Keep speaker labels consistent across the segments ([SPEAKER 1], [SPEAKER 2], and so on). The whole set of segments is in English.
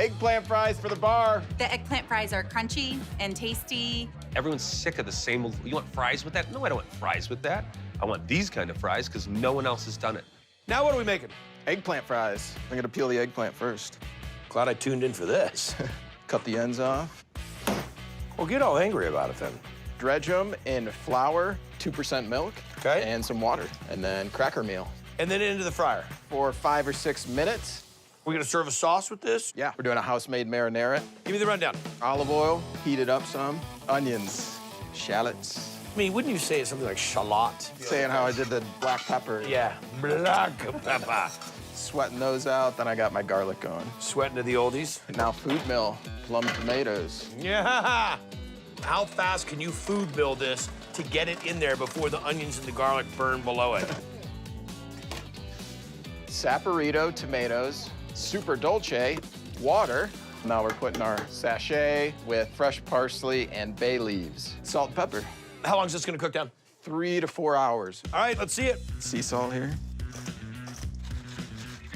[SPEAKER 1] Eggplant fries for the bar.
[SPEAKER 2] The eggplant fries are crunchy and tasty.
[SPEAKER 3] Everyone's sick of the same old, you want fries with that? No, I don't want fries with that. I want these kind of fries because no one else has done it.
[SPEAKER 4] Now what are we making?
[SPEAKER 1] Eggplant fries. I'm gonna peel the eggplant first.
[SPEAKER 4] Glad I tuned in for this.
[SPEAKER 1] Cut the ends off.
[SPEAKER 4] Well, get all angry about it then.
[SPEAKER 1] Dredge them in flour, 2% milk,
[SPEAKER 4] Okay.
[SPEAKER 1] and some water, and then cracker meal.
[SPEAKER 4] And then into the fryer.
[SPEAKER 1] For 5 or 6 minutes.
[SPEAKER 4] We're gonna serve a sauce with this?
[SPEAKER 1] Yeah, we're doing a house-made marinara.
[SPEAKER 4] Give me the rundown.
[SPEAKER 1] Olive oil, heat it up some. Onions, shallots.
[SPEAKER 4] I mean, wouldn't you say it's something like shallot?
[SPEAKER 1] Saying how I did the black pepper.
[SPEAKER 4] Yeah, black pepper.
[SPEAKER 1] Sweating those out, then I got my garlic going.
[SPEAKER 4] Sweating to the oldies.
[SPEAKER 1] Now food mill, plum tomatoes.
[SPEAKER 4] Yeah. How fast can you food mill this to get it in there before the onions and the garlic burn below it?
[SPEAKER 1] Saporito tomatoes, super dolce, water. Now we're putting our sachet with fresh parsley and bay leaves. Salt and pepper.
[SPEAKER 4] How long is this gonna cook down?
[SPEAKER 1] 3 to 4 hours.
[SPEAKER 4] All right, let's see it.
[SPEAKER 1] Sea salt here.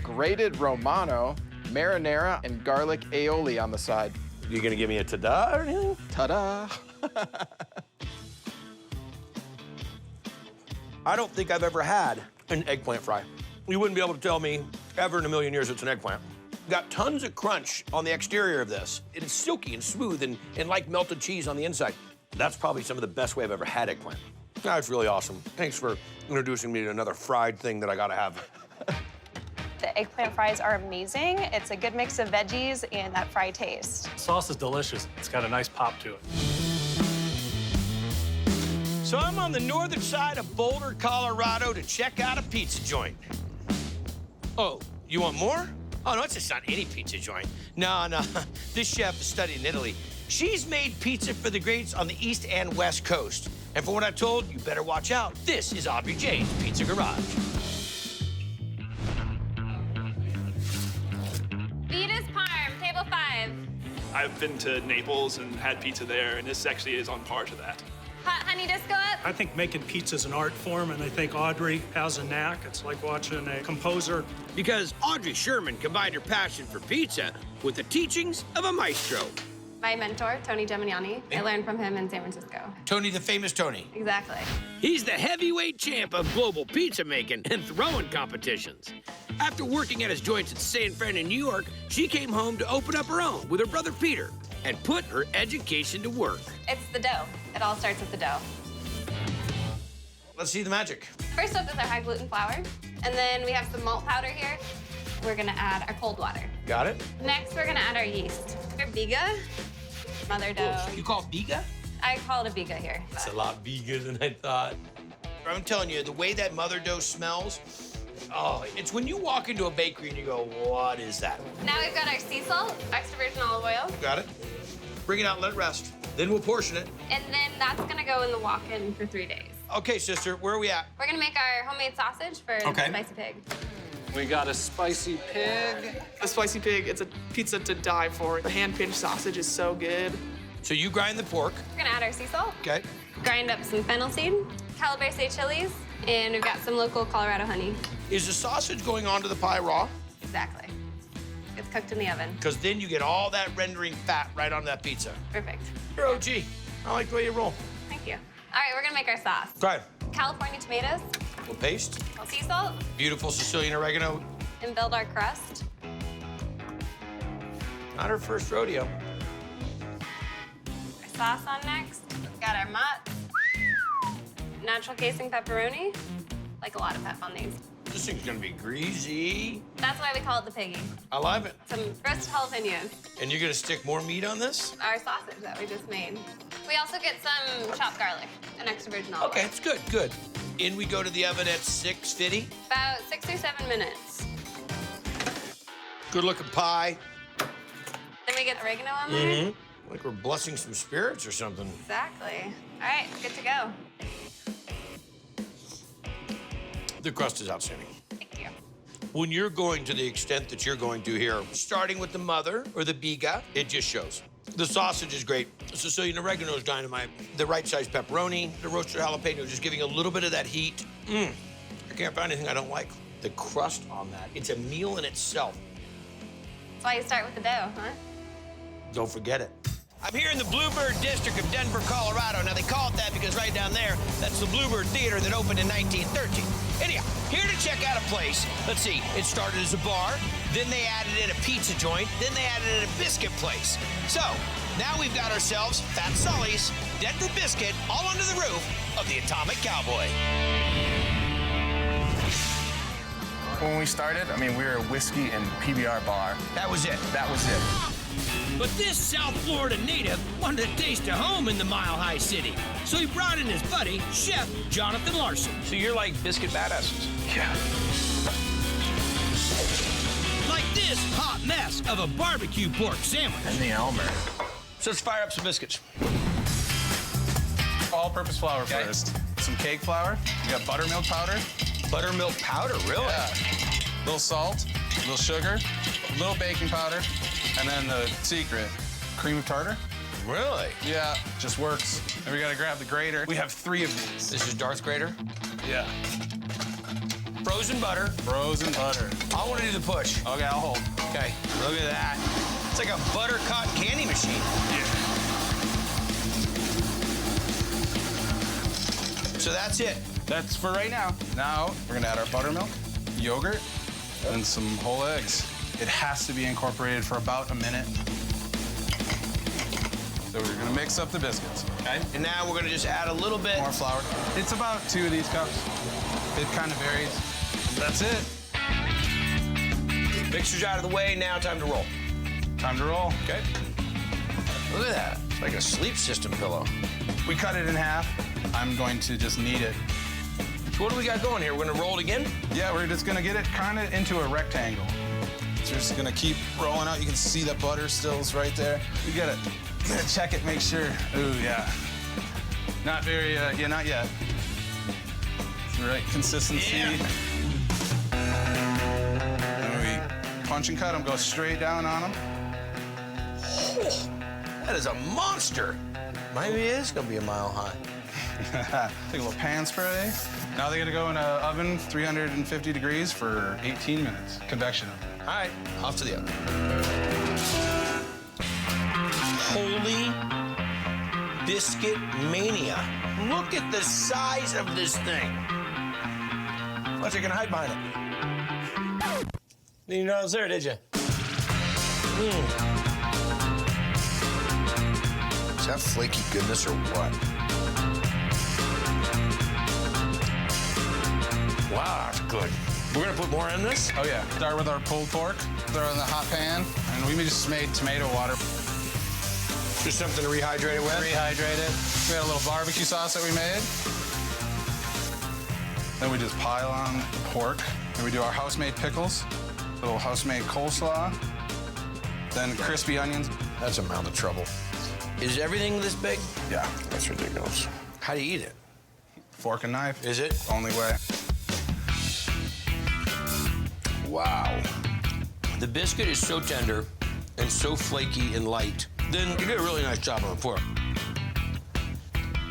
[SPEAKER 1] Grated Romano, marinara, and garlic aioli on the side.
[SPEAKER 4] You gonna give me a ta-da or anything?
[SPEAKER 1] Ta-da!
[SPEAKER 4] I don't think I've ever had an eggplant fry. You wouldn't be able to tell me ever in a million years it's an eggplant. Got tons of crunch on the exterior of this. It is silky and smooth and like melted cheese on the inside. That's probably some of the best way I've ever had eggplant. That's really awesome. Thanks for introducing me to another fried thing that I gotta have.
[SPEAKER 5] The eggplant fries are amazing. It's a good mix of veggies and that fry taste.
[SPEAKER 6] Sauce is delicious. It's got a nice pop to it.
[SPEAKER 4] So I'm on the northern side of Boulder, Colorado to check out a pizza joint. Oh, you want more? Oh, no, it's just not any pizza joint. No, this chef is studying in Italy. She's made pizza for the greats on the East and West Coast. And from what I'm told, you better watch out. This is Audrey Jane's Pizza Garage.
[SPEAKER 7] Vita's Parm, table 5.
[SPEAKER 8] I've been to Naples and had pizza there, and this actually is on par to that.
[SPEAKER 7] Hot honey disco up.
[SPEAKER 6] I think making pizza is an art form, and I think Audrey has a knack. It's like watching a composer.
[SPEAKER 4] Because Audrey Sherman combined her passion for pizza with the teachings of a maestro.
[SPEAKER 7] My mentor, Tony Gemignani. I learned from him in San Francisco.
[SPEAKER 4] Tony, the famous Tony.
[SPEAKER 7] Exactly.
[SPEAKER 4] He's the heavyweight champ of global pizza making and throwing competitions. After working at his joints in San Fran in New York, she came home to open up her own with her brother Peter and put her education to work.
[SPEAKER 7] It's the dough. It all starts with the dough.
[SPEAKER 4] Let's see the magic.
[SPEAKER 7] First up is our high gluten flour. And then we have some malt powder here. We're gonna add our cold water.
[SPEAKER 4] Got it?
[SPEAKER 7] Next, we're gonna add our yeast. Our biga, mother dough.
[SPEAKER 4] You call it biga?
[SPEAKER 7] I call it a biga here.
[SPEAKER 4] It's a lot bigger than I thought. I'm telling you, the way that mother dough smells, oh, it's when you walk into a bakery and you go, what is that?
[SPEAKER 7] Now we've got our sea salt, extra virgin olive oil.
[SPEAKER 4] Got it? Bring it out, let it rest. Then we'll portion it.
[SPEAKER 7] And then that's gonna go in the walk-in for 3 days.
[SPEAKER 4] Okay, sister, where are we at?
[SPEAKER 7] We're gonna make our homemade sausage for the spicy pig.
[SPEAKER 9] We got a spicy pig.
[SPEAKER 10] A spicy pig, it's a pizza to die for. The hand-pinched sausage is so good.
[SPEAKER 4] So you grind the pork.
[SPEAKER 7] We're gonna add our sea salt.
[SPEAKER 4] Okay.
[SPEAKER 7] Grind up some fennel seed, calabrese chilies, and we've got some local Colorado honey.
[SPEAKER 4] Is the sausage going onto the pie raw?
[SPEAKER 7] Exactly. It's cooked in the oven.
[SPEAKER 4] Because then you get all that rendering fat right on that pizza.
[SPEAKER 7] Perfect.
[SPEAKER 4] You're OG. I like the way you roll.
[SPEAKER 7] Thank you. All right, we're gonna make our sauce.
[SPEAKER 4] Okay.
[SPEAKER 7] California tomatoes,
[SPEAKER 4] A little paste.
[SPEAKER 7] little sea salt,
[SPEAKER 4] Beautiful Sicilian oregano.
[SPEAKER 7] and build our crust.
[SPEAKER 4] Not her first rodeo.
[SPEAKER 7] Our sauce on next. Got our mozz, natural casing pepperoni. Like a lot of pep on these.
[SPEAKER 4] This thing's gonna be greasy.
[SPEAKER 7] That's why we call it the piggy.
[SPEAKER 4] I love it.
[SPEAKER 7] Some roasted jalapenos.
[SPEAKER 4] And you're gonna stick more meat on this?
[SPEAKER 7] Our sausage that we just made. We also get some chopped garlic and extra virgin olive
[SPEAKER 4] Okay,
[SPEAKER 7] oil.
[SPEAKER 4] it's good, good. In we go to the oven at 650.
[SPEAKER 7] About 6 or 7 minutes.
[SPEAKER 4] Good looking pie.
[SPEAKER 7] Then we get oregano on there.
[SPEAKER 4] Like we're blessing some spirits or something.
[SPEAKER 7] Exactly. All right, good to go.
[SPEAKER 4] The crust is outstanding.
[SPEAKER 7] Thank you.
[SPEAKER 4] When you're going to the extent that you're going to here, starting with the mother or the biga, it just shows. The sausage is great. The Sicilian oregano is dynamite. The right size pepperoni, the roasted jalapeno, just giving a little bit of that heat. I can't find anything I don't like. The crust on that, it's a meal in itself.
[SPEAKER 7] It's why you start with the dough, huh?
[SPEAKER 4] Don't forget it. I'm here in the Bluebird District of Denver, Colorado. Now, they call it that because right down there, that's the Bluebird Theater that opened in 1913. Anyhow, here to check out a place. Let's see, it started as a bar, then they added in a pizza joint, then they added in a biscuit place. So, now we've got ourselves Fat Sully's, Denver Biscuit, all under the roof of the Atomic Cowboy.
[SPEAKER 1] When we started, I mean, we were a whiskey and PBR bar.
[SPEAKER 4] That was it.
[SPEAKER 1] That was it.
[SPEAKER 4] But this South Florida native wanted a taste of home in the Mile High City. So he brought in his buddy, Chef Jonathan Larson. So you're like biscuit badasses?
[SPEAKER 1] Yeah.
[SPEAKER 4] Like this hot mess of a barbecue pork sandwich.
[SPEAKER 1] And the Elmer.
[SPEAKER 4] So let's fire up some biscuits.
[SPEAKER 11] All-purpose flour
[SPEAKER 4] Okay.
[SPEAKER 11] first. Some cake flour. You got buttermilk powder.
[SPEAKER 4] Buttermilk powder, really?
[SPEAKER 11] Yeah. A little salt, a little sugar, a little baking powder, and then the secret, cream of tartar.
[SPEAKER 4] Really?
[SPEAKER 11] Yeah, just works. And we gotta grab the grater. We have 3 of these.
[SPEAKER 4] This is Darth Grater.
[SPEAKER 11] Yeah.
[SPEAKER 4] Frozen butter.
[SPEAKER 11] Frozen butter.
[SPEAKER 4] I want to do the push.
[SPEAKER 11] Okay, I'll hold.
[SPEAKER 4] Okay, look at that. It's like a butter cotton candy machine.
[SPEAKER 11] Yeah.
[SPEAKER 4] So that's it.
[SPEAKER 11] That's for right now. Now, we're gonna add our buttermilk, yogurt, and some whole eggs. It has to be incorporated for about a minute. So we're gonna mix up the biscuits.
[SPEAKER 4] Okay. And now we're gonna just add a little bit.
[SPEAKER 11] More flour. It's about 2 of these cups. It kind of varies. That's it.
[SPEAKER 4] Mixer's out of the way, now time to roll.
[SPEAKER 11] Time to roll.
[SPEAKER 4] Okay. Look at that. It's like a sleep system pillow.
[SPEAKER 11] We cut it in half. I'm going to just knead it.
[SPEAKER 4] So what do we got going here? We're gonna roll it again?
[SPEAKER 11] Yeah, we're just gonna get it kind of into a rectangle. So we're just gonna keep rolling out. You can see the butter still's right there. You gotta check it, make sure. Ooh, yeah. Not very, yeah, not yet. It's the right consistency.
[SPEAKER 4] Yeah.
[SPEAKER 11] And we punch and cut them, go straight down on them.
[SPEAKER 4] Oh, that is a monster. Maybe it is gonna be a mile high.
[SPEAKER 11] Take a little pan spray. Now they're gonna go in an oven, 350 degrees for 18 minutes, convection oven.
[SPEAKER 4] All right, off to the oven. Holy biscuit mania. Look at the size of this thing. What's it gonna hide behind it? Didn't know it was there, did you? Is that flaky goodness or what? Wow, that's good. We're gonna put more in this?
[SPEAKER 11] Oh yeah, start with our pulled pork, throw it in the hot pan, and we just made tomato water.
[SPEAKER 4] Just something to rehydrate it with?
[SPEAKER 11] Rehydrate it. We had a little barbecue sauce that we made. Then we just pile on the pork, and we do our house-made pickles, a little house-made coleslaw, then crispy onions.
[SPEAKER 4] That's a mound of trouble. Is everything this big?
[SPEAKER 11] Yeah.
[SPEAKER 4] That's ridiculous. How do you eat it?
[SPEAKER 11] Fork and knife.
[SPEAKER 4] Is it?
[SPEAKER 11] Only way.
[SPEAKER 4] Wow. The biscuit is so tender and so flaky and light. Then you did a really nice job on the pork.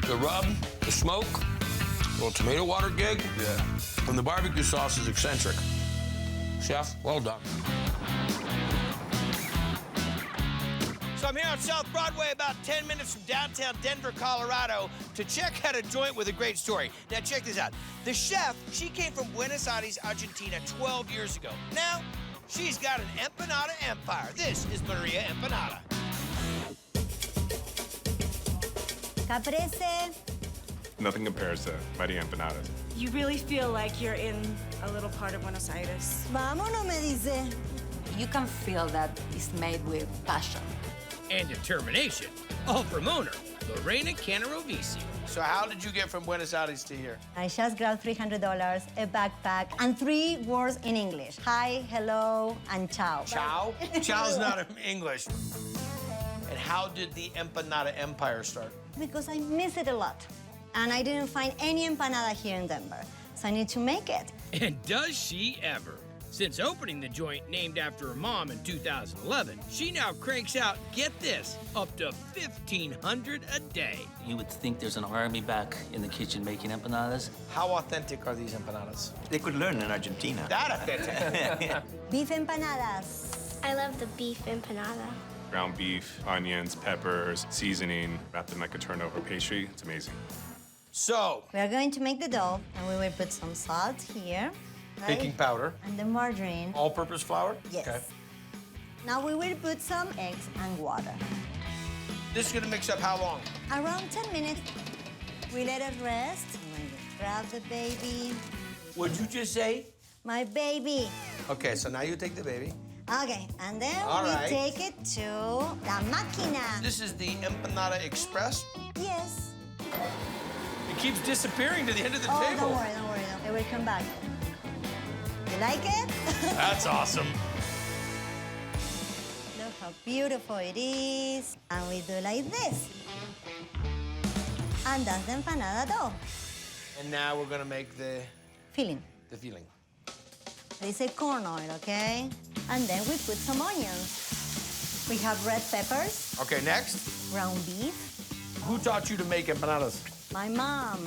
[SPEAKER 4] The rub, the smoke, a little tomato water gig.
[SPEAKER 11] Yeah.
[SPEAKER 4] And the barbecue sauce is eccentric. Chef, well done. So I'm here on South Broadway, about 10 minutes from downtown Denver, Colorado, to check out a joint with a great story. Now, check this out. The chef, she came from Buenos Aires, Argentina, 12 years ago. Now, she's got an empanada empire. This is Maria Empanada.
[SPEAKER 12] Caprese.
[SPEAKER 13] Nothing compares to Maria Empanadas.
[SPEAKER 12] You really feel like you're in a little part of Buenos Aires. Vámonos, me dice.
[SPEAKER 2] You can feel that it's made with passion.
[SPEAKER 4] And determination. All from owner, Lorena Canarovisi. So how did you get from Buenos Aires to here?
[SPEAKER 12] I just grabbed $300, a backpack, and 3 words in English. Hi, hello, and ciao.
[SPEAKER 4] Ciao? Ciao's not in English. And how did the empanada empire start?
[SPEAKER 12] Because I miss it a lot. And I didn't find any empanada here in Denver. So I need to make it.
[SPEAKER 4] And does she ever? Since opening the joint named after her mom in 2011, she now cranks out, get this, up to 1,500 a day.
[SPEAKER 14] You would think there's an army back in the kitchen making empanadas.
[SPEAKER 4] How authentic are these empanadas?
[SPEAKER 14] They could learn in Argentina.
[SPEAKER 4] That authentic.
[SPEAKER 12] Beef empanadas.
[SPEAKER 15] I love the beef empanada.
[SPEAKER 13] Ground beef, onions, peppers, seasoning, wrapped in like a turnover pastry. It's amazing.
[SPEAKER 4] So,
[SPEAKER 12] We are going to make the dough, and we will put some salt here. right?
[SPEAKER 4] baking powder,
[SPEAKER 12] And the margarine.
[SPEAKER 4] all-purpose flour?
[SPEAKER 12] Yes.
[SPEAKER 4] Okay.
[SPEAKER 12] Now we will put some eggs and water.
[SPEAKER 4] This is gonna mix up how long?
[SPEAKER 12] Around 10 minutes. We let it rest. I'm going to grab the baby.
[SPEAKER 4] What'd you just say?
[SPEAKER 12] My baby.
[SPEAKER 4] Okay, so now you take the baby.
[SPEAKER 12] Okay, and then
[SPEAKER 4] All
[SPEAKER 12] we
[SPEAKER 4] right.
[SPEAKER 12] take it to la máquina.
[SPEAKER 4] This is the Empanada Express.
[SPEAKER 12] Yes.
[SPEAKER 4] It keeps disappearing to the end of the
[SPEAKER 12] Oh,
[SPEAKER 4] table.
[SPEAKER 12] don't worry, don't worry. It will come back. You like it?
[SPEAKER 4] That's awesome.
[SPEAKER 12] Look how beautiful it is. And we do like this. And that's the empanada dough.
[SPEAKER 4] And now we're gonna make the
[SPEAKER 12] Filling.
[SPEAKER 4] filling.
[SPEAKER 12] This is corn oil, okay? And then we put some onions. We have red peppers,
[SPEAKER 4] Okay, next.
[SPEAKER 12] ground beef,
[SPEAKER 4] Who taught you to make empanadas?
[SPEAKER 12] my mom.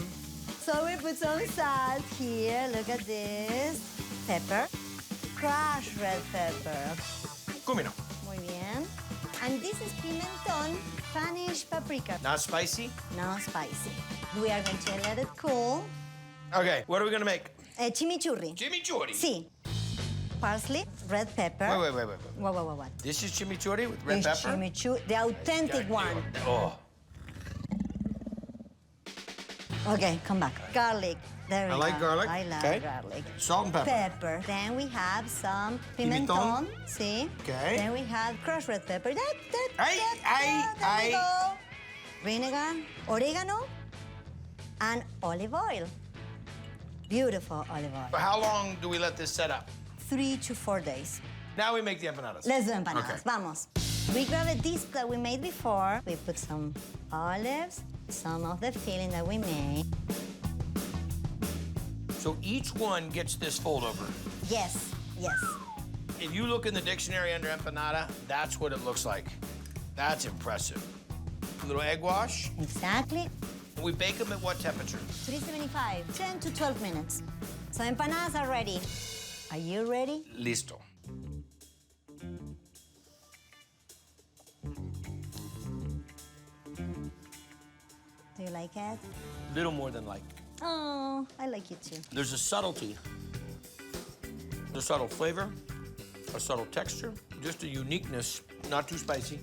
[SPEAKER 12] So we put some salt here. Look at this. Pepper, crushed red pepper.
[SPEAKER 4] Cumino.
[SPEAKER 12] Muy bien. And this is pimentón, Spanish paprika.
[SPEAKER 4] Not spicy?
[SPEAKER 12] No spicy. We are going to let it cool.
[SPEAKER 4] Okay, what are we gonna make?
[SPEAKER 12] Chimichurri.
[SPEAKER 4] Chimichurri?
[SPEAKER 12] Sí. Parsley, red pepper.
[SPEAKER 4] Wait.
[SPEAKER 12] What?
[SPEAKER 4] This is chimichurri with red
[SPEAKER 12] It's
[SPEAKER 4] pepper?
[SPEAKER 12] chimichurri, the authentic one.
[SPEAKER 4] Oh.
[SPEAKER 12] Okay, come back. Garlic. There we
[SPEAKER 4] I like
[SPEAKER 12] go.
[SPEAKER 4] garlic.
[SPEAKER 12] I love
[SPEAKER 4] Okay.
[SPEAKER 12] garlic.
[SPEAKER 4] Salt and pepper.
[SPEAKER 12] Pepper. Then we have some
[SPEAKER 4] Pimentón.
[SPEAKER 12] pimentón. See?
[SPEAKER 4] Okay.
[SPEAKER 12] Then we have crushed red pepper. There
[SPEAKER 4] Ay.
[SPEAKER 12] we go. Vinegar, oregano, and olive oil. Beautiful olive oil.
[SPEAKER 4] How long do we let this set up?
[SPEAKER 12] 3 to 4 days.
[SPEAKER 4] Now we make the empanadas.
[SPEAKER 12] Let's do empanadas.
[SPEAKER 4] Okay.
[SPEAKER 12] Vamos. We grab a disc that we made before. We put some olives, some of the filling that we made.
[SPEAKER 4] So each one gets this fold over.
[SPEAKER 12] Yes.
[SPEAKER 4] If you look in the dictionary under empanada, that's what it looks like. That's impressive. A little egg wash.
[SPEAKER 12] Exactly.
[SPEAKER 4] And we bake them at what temperature?
[SPEAKER 12] 375, 10 to 12 minutes. So empanadas are ready. Are you ready?
[SPEAKER 4] Listo.
[SPEAKER 12] Do you like it?
[SPEAKER 4] Little more than like.
[SPEAKER 12] Oh, I like it too.
[SPEAKER 4] There's a subtlety. A subtle flavor, a subtle texture, just a uniqueness, not too spicy.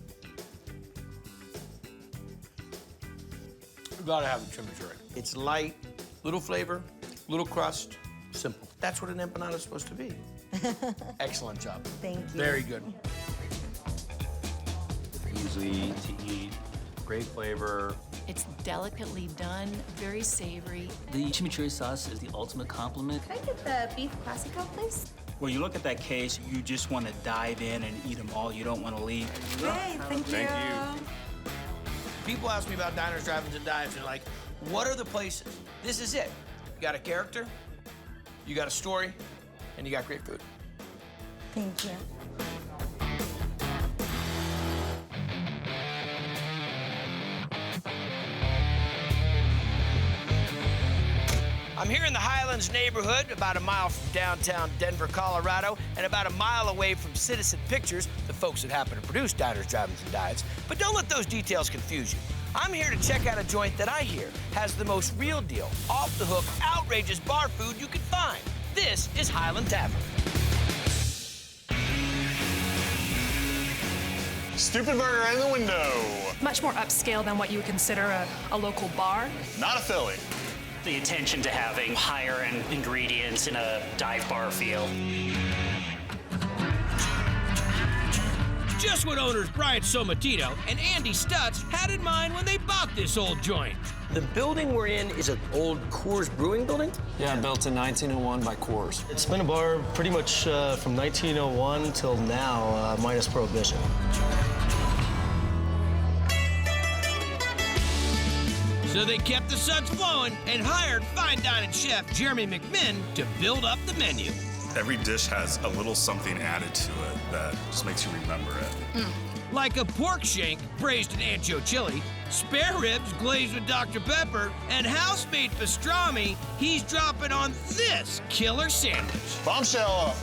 [SPEAKER 4] You gotta have the chimichurri. It's light, little flavor, little crust, simple. That's what an empanada is supposed to be. Excellent job.
[SPEAKER 12] Thank you.
[SPEAKER 4] Very good.
[SPEAKER 16] Easy to eat, great flavor.
[SPEAKER 17] It's delicately done, very savory.
[SPEAKER 14] The chimichurri sauce is the ultimate compliment.
[SPEAKER 10] Can I get the beef classico, please?
[SPEAKER 18] When you look at that case, you just want to dive in and eat them all. You don't want to leave.
[SPEAKER 10] Great, thank you.
[SPEAKER 4] People ask me about diners, drive-ins, and dives, and like, what are the places? This is it. You got a character, you got a story, and you got great food.
[SPEAKER 12] Thank you.
[SPEAKER 4] I'm here in the Highlands neighborhood, about a mile from downtown Denver, Colorado, and about a mile away from Citizen Pictures, the folks that happen to produce Diners, Drive-Ins, and Dives. But don't let those details confuse you. I'm here to check out a joint that I hear has the most real deal, off-the-hook, outrageous bar food you can find. This is Highland Tavern.
[SPEAKER 19] Stupid burger in the window.
[SPEAKER 20] Much more upscale than what you would consider a local bar.
[SPEAKER 19] Not a Philly.
[SPEAKER 21] The attention to having higher-end ingredients in a dive bar feel.
[SPEAKER 4] Just what owners Brian Somatino and Andy Stutz had in mind when they bought this old joint. The building we're in is an old Coors brewing building?
[SPEAKER 9] Yeah, built in 1901 by Coors.
[SPEAKER 22] It's been a bar pretty much from 1901 till now, minus Prohibition.
[SPEAKER 4] So they kept the suds flowing and hired fine dining chef Jeremy McMinn to build up the menu.
[SPEAKER 13] Every dish has a little something added to it that just makes you remember it.
[SPEAKER 4] Like a pork shank braised in ancho chili, spare ribs glazed with Dr. Pepper, and house-made pastrami he's dropping on this killer sandwich.
[SPEAKER 19] Bombshell.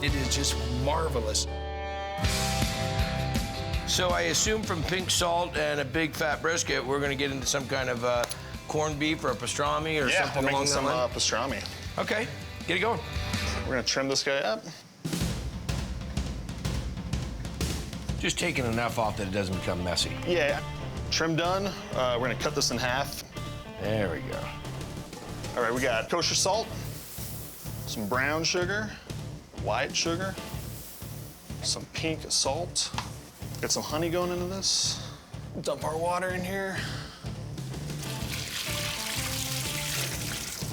[SPEAKER 4] It is just marvelous. So I assume from pink salt and a big fat brisket, we're gonna get into some kind of corned beef or a pastrami or something along that line?
[SPEAKER 19] Yeah, pastrami.
[SPEAKER 4] Okay, get it going.
[SPEAKER 19] We're gonna trim this guy up.
[SPEAKER 4] Just taking enough off that it doesn't become messy.
[SPEAKER 19] Yeah, trim done. We're gonna cut this in half.
[SPEAKER 4] There we go.
[SPEAKER 19] All right, we got kosher salt, some brown sugar, white sugar, some pink salt. Get some honey going into this. Dump our water in here.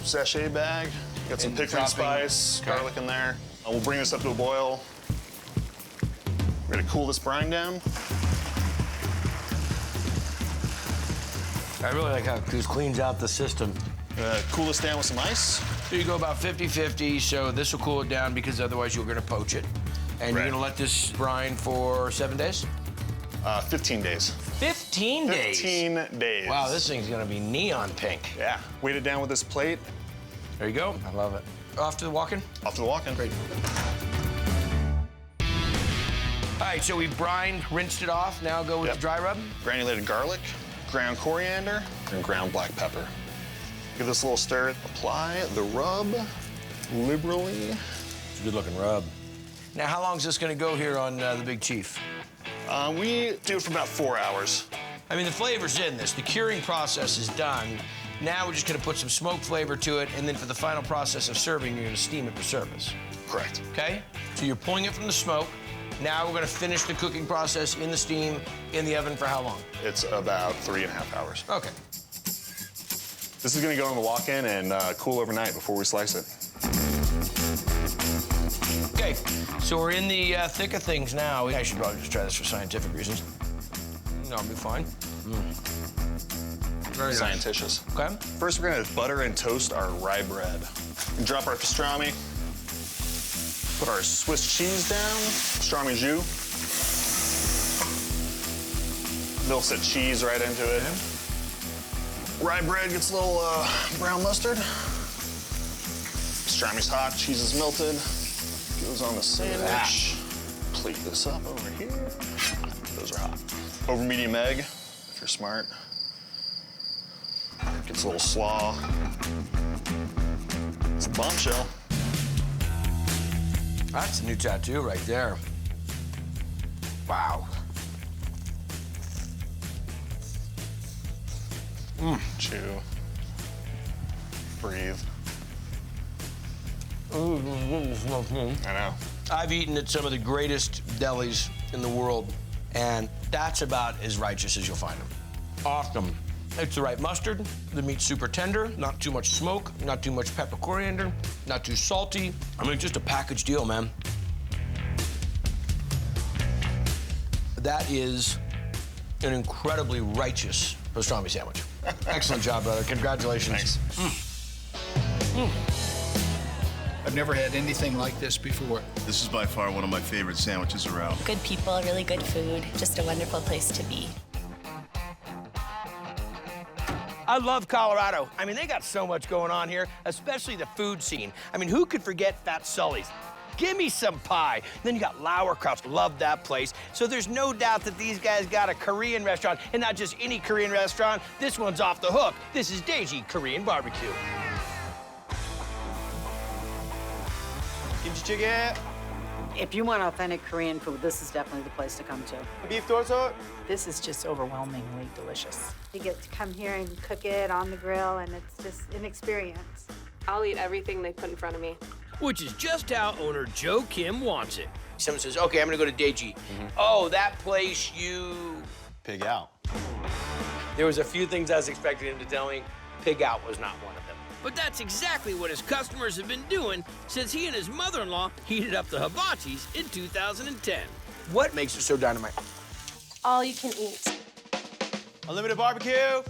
[SPEAKER 19] Sachet bag. Got some pickling spice, garlic in there. We'll bring this up to a boil. We're gonna cool this brine down.
[SPEAKER 4] I really like how this cleans out the system.
[SPEAKER 19] Cool this down with some ice.
[SPEAKER 4] So you go about 50-50, so this will cool it down because otherwise you're gonna poach it. And you're gonna let this brine for 7 days?
[SPEAKER 19] 15 days.
[SPEAKER 4] 15 days?
[SPEAKER 19] 15 days.
[SPEAKER 4] Wow, this thing's gonna be neon pink.
[SPEAKER 19] Yeah. Weight it down with this plate.
[SPEAKER 4] There you go. I love it. Off to the walk-in?
[SPEAKER 19] Off to the walk-in.
[SPEAKER 4] Great. All right, so we've brined, rinsed it off. Now go with the dry rub.
[SPEAKER 19] Granulated garlic, ground coriander, and ground black pepper. Give this a little stir. Apply the rub liberally.
[SPEAKER 4] It's a good-looking rub. Now, how long is this gonna go here on the Big Chief?
[SPEAKER 19] We do it for about 4 hours.
[SPEAKER 4] I mean, the flavor's in this. The curing process is done. Now we're just gonna put some smoke flavor to it, and then for the final process of serving, you're gonna steam it for service.
[SPEAKER 19] Correct.
[SPEAKER 4] Okay? So you're pulling it from the smoke. Now we're gonna finish the cooking process in the steam, in the oven for how long?
[SPEAKER 19] It's about 3.5 hours.
[SPEAKER 4] Okay.
[SPEAKER 19] This is gonna go in the walk-in and cool overnight before we slice it.
[SPEAKER 4] Okay, so we're in the thick of things now. I should probably just try this for scientific reasons. No, I'll be fine. Very nice.
[SPEAKER 19] Scientitious.
[SPEAKER 4] Okay.
[SPEAKER 19] First, we're gonna butter and toast our rye bread. And drop our pastrami. Put our Swiss cheese down, pastrami jus. Milk-set cheese right into it. Rye bread gets a little brown mustard. Pastrami's hot, cheese is melted. Goes on the sandwich. Plate this up over here. Those are hot. Over medium egg, if you're smart. Gets a little slaw. It's a bombshell.
[SPEAKER 4] That's a new tattoo right there. Wow.
[SPEAKER 19] Chew. Breathe. I know.
[SPEAKER 4] I've eaten at some of the greatest delis in the world, and that's about as righteous as you'll find them. Awesome. It's the right mustard. The meat's super tender, not too much smoke, not too much pepper coriander, not too salty. I mean, just a package deal, man. That is an incredibly righteous pastrami sandwich. Excellent job, brother. Congratulations.
[SPEAKER 3] I've never had anything like this before.
[SPEAKER 5] This is by far one of my favorite sandwiches around.
[SPEAKER 15] Good people, really good food, just a wonderful place to be.
[SPEAKER 4] I love Colorado. I mean, they got so much going on here, especially the food scene. I mean, who could forget Fat Sully's? Give me some pie. Then you got Lauerkraut's, love that place. So there's no doubt that these guys got a Korean restaurant, and not just any Korean restaurant. This one's off the hook. This is Daeji Korean Barbecue.
[SPEAKER 23] Kimchi jjigae. If you want authentic Korean food, this is definitely the place to come to. Beef dorsal. This is just overwhelmingly delicious.
[SPEAKER 24] You get to come here and cook it on the grill, and it's just an experience.
[SPEAKER 7] I'll eat everything they put in front of me.
[SPEAKER 4] Which is just how owner Joe Kim wants it. Someone says, okay, I'm gonna go to Daeji. Oh, that place you...
[SPEAKER 16] Pig out.
[SPEAKER 4] There was a few things I was expecting him to tell me. Pig out was not one of them. But that's exactly what his customers have been doing since he and his mother-in-law heated up the hibachis in 2010. What makes it so dynamite?
[SPEAKER 24] All you can eat.
[SPEAKER 23] Unlimited barbecue.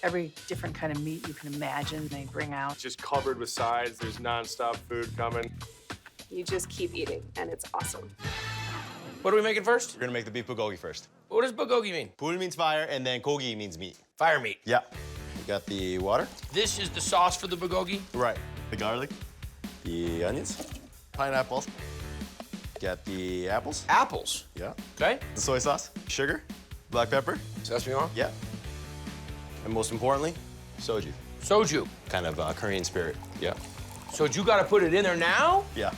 [SPEAKER 23] Every different kind of meat you can imagine they bring out.
[SPEAKER 13] It's just covered with sides. There's nonstop food coming.
[SPEAKER 7] You just keep eating, and it's awesome.
[SPEAKER 4] What are we making first?
[SPEAKER 16] We're gonna make the beef bulgogi first.
[SPEAKER 4] What does bulgogi mean?
[SPEAKER 16] Pul means fire, and then kogi means meat.
[SPEAKER 4] Fire meat.
[SPEAKER 16] Yeah. We got the water.
[SPEAKER 4] This is the sauce for the bulgogi?
[SPEAKER 16] Right. The garlic, the onions, pineapple,
[SPEAKER 1] Got the apples.
[SPEAKER 4] Apples?
[SPEAKER 1] Yeah.
[SPEAKER 4] Okay.
[SPEAKER 1] The soy sauce, sugar, black pepper.
[SPEAKER 4] Sesame oil?
[SPEAKER 1] Yeah. And most importantly, soju.
[SPEAKER 4] Soju.
[SPEAKER 1] Kind of Korean spirit. Yeah.
[SPEAKER 4] So you got to put it in there now?
[SPEAKER 1] Yeah.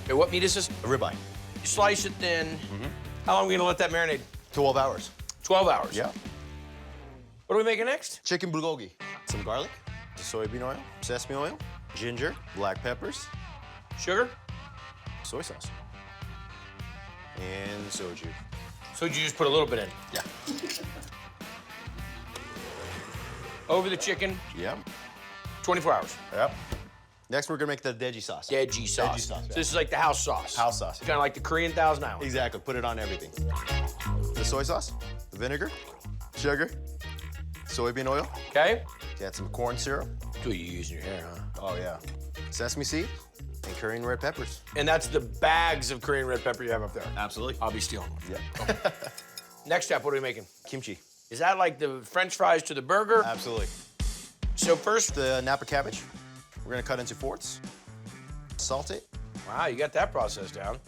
[SPEAKER 4] Okay, what meat is this?
[SPEAKER 1] A ribeye.
[SPEAKER 4] You slice it thin. How long are we going to let that marinate?
[SPEAKER 1] 12 hours.
[SPEAKER 4] 12 hours?
[SPEAKER 1] Yeah.
[SPEAKER 4] What are we making next?
[SPEAKER 1] Chicken bulgogi. Some garlic, soybean oil, sesame oil, ginger, black peppers,
[SPEAKER 4] sugar,
[SPEAKER 1] soy sauce, and soju.
[SPEAKER 4] So you just put a little bit in?
[SPEAKER 1] Yeah.
[SPEAKER 4] Over the chicken?
[SPEAKER 1] Yep.
[SPEAKER 4] 24 hours?
[SPEAKER 1] Yep. Next, we're gonna make the deji sauce.
[SPEAKER 4] Deji sauce.
[SPEAKER 1] Deji sauce.
[SPEAKER 4] So this is like the house sauce?
[SPEAKER 1] House sauce.
[SPEAKER 4] Kind of like the Korean Thousand Island?
[SPEAKER 1] Exactly. Put it on everything. The soy sauce, the vinegar, sugar, soybean oil.
[SPEAKER 4] Okay.
[SPEAKER 1] Add some corn syrup.
[SPEAKER 4] Do you use in your hair, huh?
[SPEAKER 1] Oh, yeah. Sesame seed and Korean red peppers.
[SPEAKER 4] And that's the bags of Korean red pepper you have up there?
[SPEAKER 1] Absolutely.
[SPEAKER 4] I'll be stealing one.
[SPEAKER 1] Yeah.
[SPEAKER 4] Next step, what are we making?
[SPEAKER 1] Kimchi.
[SPEAKER 4] Is that like the French fries to the burger?
[SPEAKER 1] Absolutely.
[SPEAKER 4] So first,
[SPEAKER 1] the Napa cabbage, we're gonna cut into fourths. Salt it.
[SPEAKER 4] Wow, you got that process down.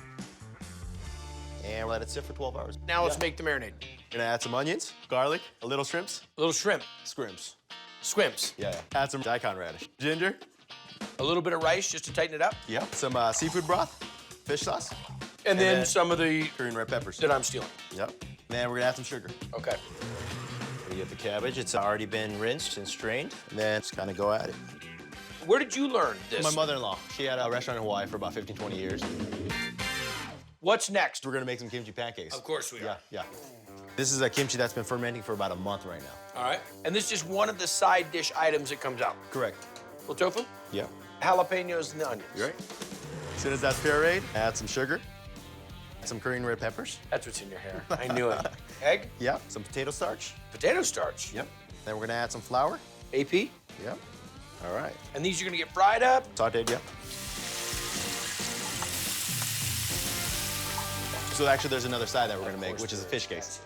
[SPEAKER 1] And let it sit for 12 hours.
[SPEAKER 4] Now let's make the marinade.
[SPEAKER 1] Gonna add some onions, garlic, a little shrimps.
[SPEAKER 4] A little shrimp.
[SPEAKER 1] Scrimps.
[SPEAKER 4] Squimps.
[SPEAKER 1] Yeah. Add some daikon radish. Ginger.
[SPEAKER 4] A little bit of rice just to tighten it up.
[SPEAKER 1] Yep. Some seafood broth, fish sauce.
[SPEAKER 4] And then some of the
[SPEAKER 1] Korean red peppers.
[SPEAKER 4] that I'm stealing.
[SPEAKER 1] Yep. Then we're gonna add some sugar.
[SPEAKER 4] Okay.
[SPEAKER 1] We get the cabbage. It's already been rinsed and strained. And then just kind of go at it.
[SPEAKER 4] Where did you learn this?
[SPEAKER 1] My mother-in-law. She had a restaurant in Hawaii for about 15, 20 years.
[SPEAKER 4] What's next?
[SPEAKER 1] We're gonna make some kimchi pancakes.
[SPEAKER 4] Of course we are.
[SPEAKER 1] Yeah. This is a kimchi that's been fermenting for about a month right now.
[SPEAKER 4] All right. And this is just one of the side dish items that comes out.
[SPEAKER 1] Correct.
[SPEAKER 4] Little tofu?
[SPEAKER 1] Yeah.
[SPEAKER 4] Jalapenos and the onions.
[SPEAKER 1] You right? As soon as that's pureed, add some sugar, some Korean red peppers.
[SPEAKER 4] That's what's in your hair. I knew it. Egg?
[SPEAKER 1] Yeah. Some potato starch.
[SPEAKER 4] Potato starch?
[SPEAKER 1] Yep. Then we're gonna add some flour.
[SPEAKER 4] AP?
[SPEAKER 1] Yep. All right.
[SPEAKER 4] And these are gonna get fried up?
[SPEAKER 1] Sauteed, yeah. So actually, there's another side that we're gonna make, which is a fish cakes.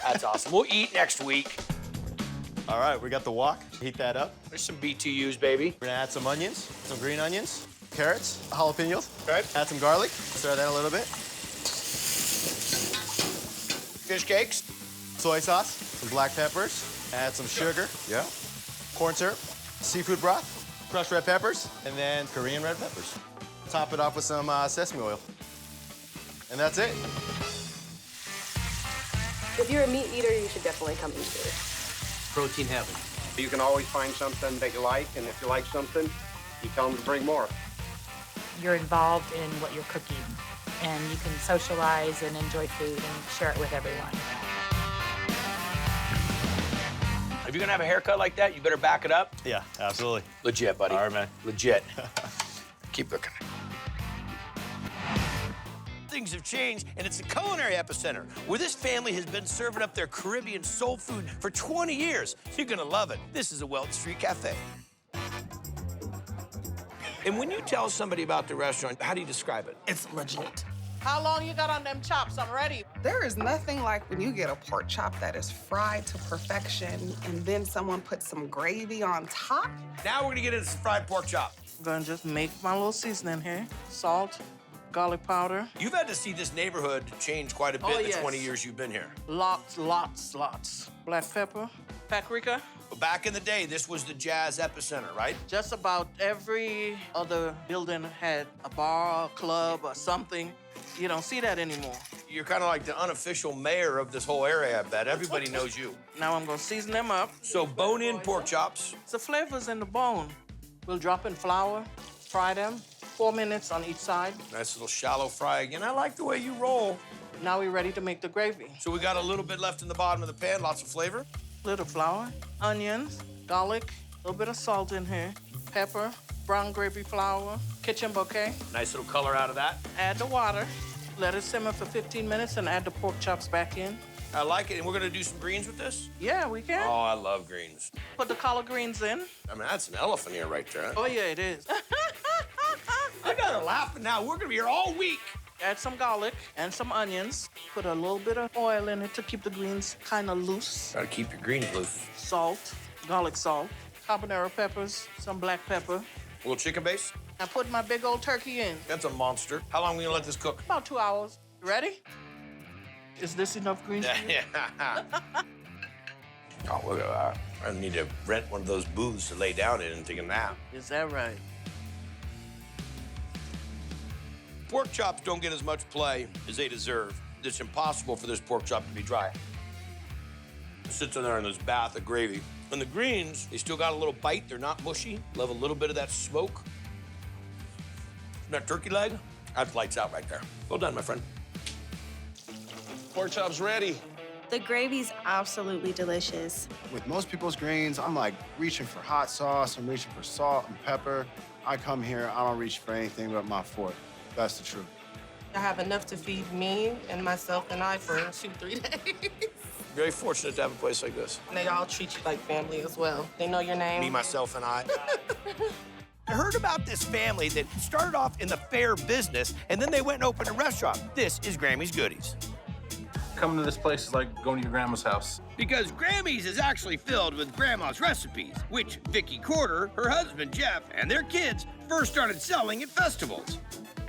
[SPEAKER 4] That's awesome. We'll eat next week.
[SPEAKER 1] All right, we got the wok. Heat that up.
[SPEAKER 4] There's some BTUs, baby.
[SPEAKER 1] We're gonna add some onions, some green onions, carrots, jalapenos.
[SPEAKER 4] Okay.
[SPEAKER 1] Add some garlic. Stir that a little bit.
[SPEAKER 4] Fish cakes.
[SPEAKER 1] Soy sauce, some black peppers. Add some sugar. Yeah. Corn syrup, seafood broth, crushed red peppers, and then Korean red peppers. Top it off with some sesame oil. And that's it.
[SPEAKER 6] If you're a meat eater, you should definitely come eat here.
[SPEAKER 16] Protein heaven.
[SPEAKER 8] You can always find something that you like, and if you like something, you tell them to bring more.
[SPEAKER 11] You're involved in what you're cooking, and you can socialize and enjoy food and share it with everyone.
[SPEAKER 4] If you're gonna have a haircut like that, you better back it up.
[SPEAKER 1] Yeah, absolutely.
[SPEAKER 4] Legit, buddy.
[SPEAKER 1] All right, man.
[SPEAKER 4] Legit. Keep cooking. Things have changed, and it's the culinary epicenter, where this family has been serving up their Caribbean soul food for 20 years. You're gonna love it. This is a Welton Street Cafe. And when you tell somebody about the restaurant, how do you describe it?
[SPEAKER 10] It's legit.
[SPEAKER 23] How long you got on them chops? I'm ready.
[SPEAKER 10] There is nothing like when you get a pork chop that is fried to perfection and then someone puts some gravy on top.
[SPEAKER 4] Now we're gonna get into some fried pork chop.
[SPEAKER 23] I'm gonna just make my little seasoning here. Salt, garlic powder.
[SPEAKER 4] You've had to see this neighborhood change quite a bit
[SPEAKER 23] Oh,
[SPEAKER 4] in the
[SPEAKER 23] yes.
[SPEAKER 4] 20 years you've been here.
[SPEAKER 23] Lots. Black pepper, paprika.
[SPEAKER 4] But back in the day, this was the jazz epicenter, right?
[SPEAKER 23] Just about every other building had a bar, a club, or something. You don't see that anymore.
[SPEAKER 4] You're kind of like the unofficial mayor of this whole area, I bet. Everybody knows you.
[SPEAKER 23] Now I'm gonna season them up.
[SPEAKER 4] So bone-in pork chops.
[SPEAKER 23] The flavor's in the bone. We'll drop in flour, fry them, 4 minutes on each side.
[SPEAKER 4] Nice little shallow fry again. I like the way you roll.
[SPEAKER 23] Now we're ready to make the gravy.
[SPEAKER 4] So we got a little bit left in the bottom of the pan, lots of flavor.
[SPEAKER 23] Little flour, onions, garlic, a little bit of salt in here, pepper, brown gravy flour, kitchen bouquet.
[SPEAKER 4] Nice little color out of that.
[SPEAKER 23] Add the water, let it simmer for 15 minutes, and add the pork chops back in.
[SPEAKER 4] I like it. And we're gonna do some greens with this?
[SPEAKER 23] Yeah, we can.
[SPEAKER 4] Oh, I love greens.
[SPEAKER 23] Put the collard greens in.
[SPEAKER 4] I mean, that's an elephant ear right there.
[SPEAKER 23] Oh, yeah, it is.
[SPEAKER 4] I gotta laugh now. We're gonna be here all week.
[SPEAKER 23] Add some garlic and some onions. Put a little bit of oil in it to keep the greens kind of loose.
[SPEAKER 4] Gotta keep your greens loose.
[SPEAKER 23] Salt, garlic salt, habanero peppers, some black pepper,
[SPEAKER 4] A little chicken base.
[SPEAKER 2] I put my big old turkey in.
[SPEAKER 4] That's a monster. How long are we gonna let this cook?
[SPEAKER 2] About 2 hours. You ready? Is this enough greens for you?
[SPEAKER 4] Oh, look at that. I need to rent one of those booths to lay down in and take a nap.
[SPEAKER 2] Is that right?
[SPEAKER 4] Pork chops don't get as much play as they deserve. It's impossible for this pork chop to be dry. It sits in there in this bath of gravy. And the greens, they still got a little bite. They're not mushy. They'll have a little bit of that smoke. That turkey leg, that's lights out right there. Well done, my friend.
[SPEAKER 19] Pork chop's ready.
[SPEAKER 14] The gravy's absolutely delicious.
[SPEAKER 17] With most people's greens, I'm like reaching for hot sauce, I'm reaching for salt and pepper. I come here, I don't reach for anything but my fork. That's the truth.
[SPEAKER 2] I have enough to feed me and myself and I for 2-3 days.
[SPEAKER 4] Very fortunate to have a place like this.
[SPEAKER 2] And they all treat you like family as well. They know your name.
[SPEAKER 4] Me, myself, and I. I heard about this family that started off in the fair business, and then they went and opened a restaurant. This is Grammy's Goodies.
[SPEAKER 16] Coming to this place is like going to your grandma's house.
[SPEAKER 4] Because Grammy's is actually filled with Grandma's recipes, which Vicky Corder, her husband Jeff, and their kids first started selling at festivals.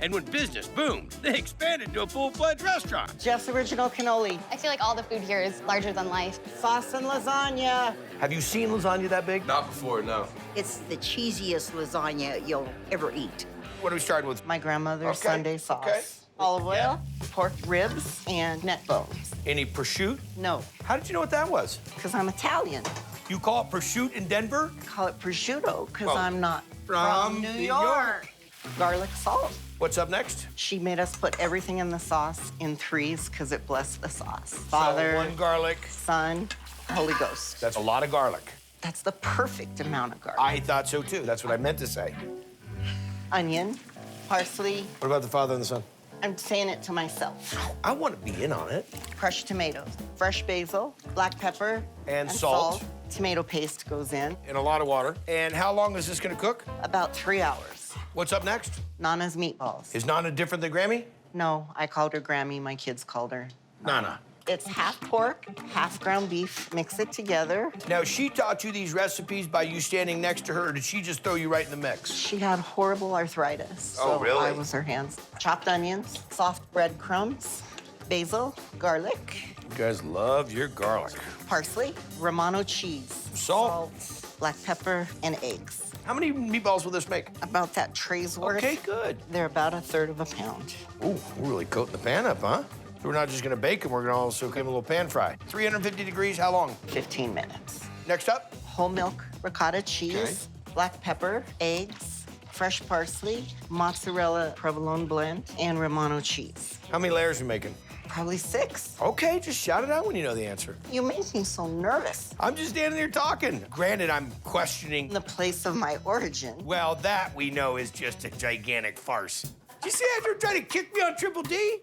[SPEAKER 4] And when business boomed, they expanded to a full-fledged restaurant.
[SPEAKER 23] Jeff's Original Cannoli.
[SPEAKER 7] I feel like all the food here is larger than life.
[SPEAKER 23] Sauce and lasagna.
[SPEAKER 4] Have you seen lasagna that big?
[SPEAKER 16] Not before, no.
[SPEAKER 23] It's the cheesiest lasagna you'll ever eat.
[SPEAKER 4] What are we starting with?
[SPEAKER 23] My grandmother's Sunday sauce.
[SPEAKER 4] Okay.
[SPEAKER 23] Olive oil, pork ribs, and neck bones.
[SPEAKER 4] Any prosciutto?
[SPEAKER 23] No.
[SPEAKER 4] How did you know what that was?
[SPEAKER 23] Because I'm Italian.
[SPEAKER 4] You call it prosciutto in Denver?
[SPEAKER 23] I call it prosciutto because
[SPEAKER 4] Oh.
[SPEAKER 23] I'm not
[SPEAKER 4] From
[SPEAKER 23] New
[SPEAKER 4] New
[SPEAKER 23] York. Garlic salt.
[SPEAKER 4] What's up next?
[SPEAKER 23] She made us put everything in the sauce in threes because it blessed the sauce. Father,
[SPEAKER 4] So one garlic.
[SPEAKER 23] Son, Holy Ghost.
[SPEAKER 4] That's a lot of garlic.
[SPEAKER 23] That's the perfect amount of garlic.
[SPEAKER 4] I thought so too. That's what I meant to say.
[SPEAKER 23] Onion, parsley.
[SPEAKER 4] What about the Father and the Son?
[SPEAKER 23] I'm saying it to myself.
[SPEAKER 4] I want to be in on it.
[SPEAKER 23] Crushed tomatoes, fresh basil, black pepper,
[SPEAKER 4] And salt.
[SPEAKER 23] Tomato paste goes in.
[SPEAKER 4] And a lot of water. And how long is this going to cook?
[SPEAKER 23] About 3 hours.
[SPEAKER 4] What's up next?
[SPEAKER 23] Nana's meatballs.
[SPEAKER 4] Is Nana different than Grammy?
[SPEAKER 23] No, I called her Grammy. My kids called her.
[SPEAKER 4] Nana.
[SPEAKER 23] It's half pork, half ground beef. Mix it together.
[SPEAKER 4] Now, she taught you these recipes by you standing next to her, or did she just throw you right in the mix?
[SPEAKER 23] She had horrible arthritis.
[SPEAKER 4] Oh,
[SPEAKER 23] so
[SPEAKER 4] really?
[SPEAKER 23] I was her hands. Chopped onions, soft breadcrumbs, basil, garlic,
[SPEAKER 4] You guys love your garlic.
[SPEAKER 23] parsley, Romano cheese,
[SPEAKER 4] Salt.
[SPEAKER 23] black pepper, and eggs.
[SPEAKER 4] How many meatballs will this make?
[SPEAKER 23] About that tray's worth.
[SPEAKER 4] Okay, good.
[SPEAKER 23] They're about 1/3 of a pound.
[SPEAKER 4] Ooh, we're really coating the pan up, huh? So we're not just gonna bake them, we're gonna also give them a little pan fry. 350 degrees, how long?
[SPEAKER 23] 15 minutes.
[SPEAKER 4] Next up?
[SPEAKER 23] Whole milk ricotta cheese, black pepper, eggs, fresh parsley, mozzarella provolone blend, and Romano cheese.
[SPEAKER 4] How many layers are you making?
[SPEAKER 23] Probably 6.
[SPEAKER 4] Okay, just shout it out when you know the answer.
[SPEAKER 23] You make me so nervous.
[SPEAKER 4] I'm just standing there talking. Granted, I'm questioning
[SPEAKER 23] The place of my origin.
[SPEAKER 4] Well, that we know is just a gigantic farce. Did you see Andrew trying to kick me on Triple D?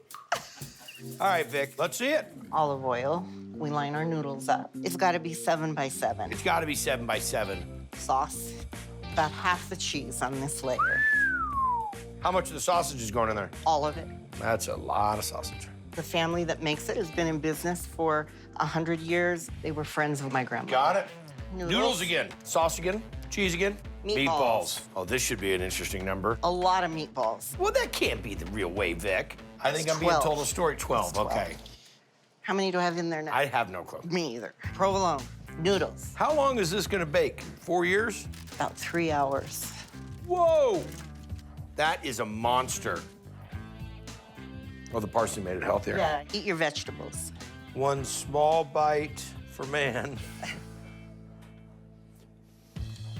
[SPEAKER 4] All right, Vic, let's see it.
[SPEAKER 23] Olive oil. We line our noodles up. It's got to be 7 by 7.
[SPEAKER 4] It's got to be 7 by 7.
[SPEAKER 23] Sauce. About half the cheese on this layer.
[SPEAKER 4] How much of the sausage is going in there?
[SPEAKER 23] All of it.
[SPEAKER 4] That's a lot of sausage.
[SPEAKER 23] The family that makes it has been in business for 100 years. They were friends of my grandma.
[SPEAKER 4] Got it.
[SPEAKER 23] Noodles
[SPEAKER 4] again. Sauce again. Cheese again.
[SPEAKER 23] Meatballs.
[SPEAKER 4] Oh, this should be an interesting number.
[SPEAKER 23] A lot of meatballs.
[SPEAKER 4] Well, that can't be the real way, Vic. I think
[SPEAKER 23] It's
[SPEAKER 4] I'm being
[SPEAKER 23] 12.
[SPEAKER 4] told a story. 12,
[SPEAKER 23] It's 12.
[SPEAKER 4] okay.
[SPEAKER 23] How many do I have in there now?
[SPEAKER 4] I have no clue.
[SPEAKER 23] Me either. Provolone. Noodles.
[SPEAKER 4] How long is this gonna bake? 4 years?
[SPEAKER 23] About 3 hours.
[SPEAKER 4] Whoa! That is a monster. Oh, the parsley made it healthier.
[SPEAKER 23] Yeah, eat your vegetables.
[SPEAKER 4] One small bite for man.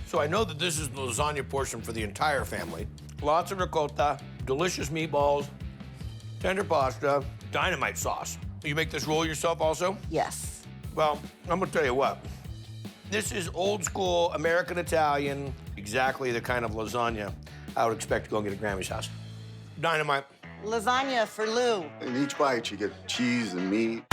[SPEAKER 4] So I know that this is the lasagna portion for the entire family. Lots of ricotta, delicious meatballs, tender pasta, dynamite sauce. You make this roll yourself also?
[SPEAKER 23] Yes.
[SPEAKER 4] Well, I'm gonna tell you what. This is old school American Italian, exactly the kind of lasagna I would expect to go and get at Grammy's house. Dynamite.
[SPEAKER 23] Lasagna for Lou.
[SPEAKER 17] In each bite, you get cheese and meat.